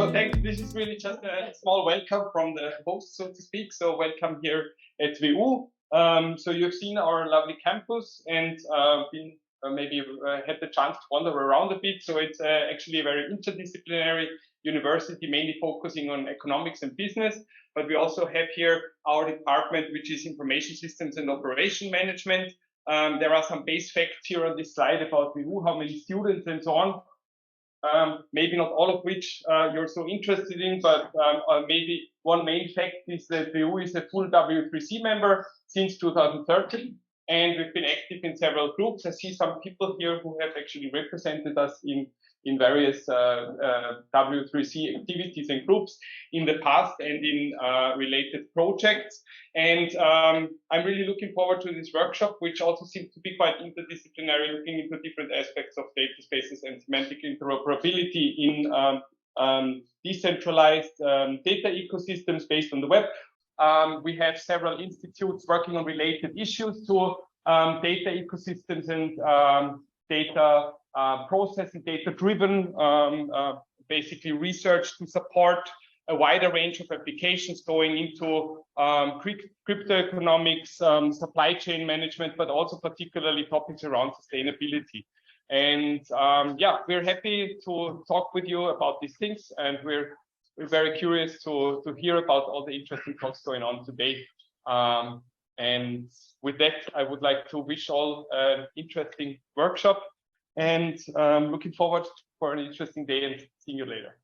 So thanks. This is really just a small welcome from the host, so to speak. So welcome here at WU. So you've seen our lovely campus and maybe had the chance to wander around a bit. So it's actually a very interdisciplinary university, mainly focusing on economics and business. But we also have here our department, which is information systems and operation management. There are some base facts here on this slide about WU, how many students and so on. Maybe not all of which you're so interested in, but maybe one main fact is that WU is a full W3C member since 2013, and we've been active in several groups. I see some people here who have actually represented us in various W3C activities and groups in the past and in related projects. And I'm really looking forward to this workshop, which also seems to be quite interdisciplinary, looking into different aspects of data spaces and semantic interoperability in decentralized data ecosystems based on the web. We have several institutes working on related issues to data ecosystems and data processing, data-driven, basically research to support a wider range of applications going into crypto economics, supply chain management, but also particularly topics around sustainability. And yeah, we're happy to talk with you about these things, and we're very curious to hear about all the interesting talks going on today. And with that, I would like to wish all an interesting workshop, and looking forward for an interesting day and seeing you later.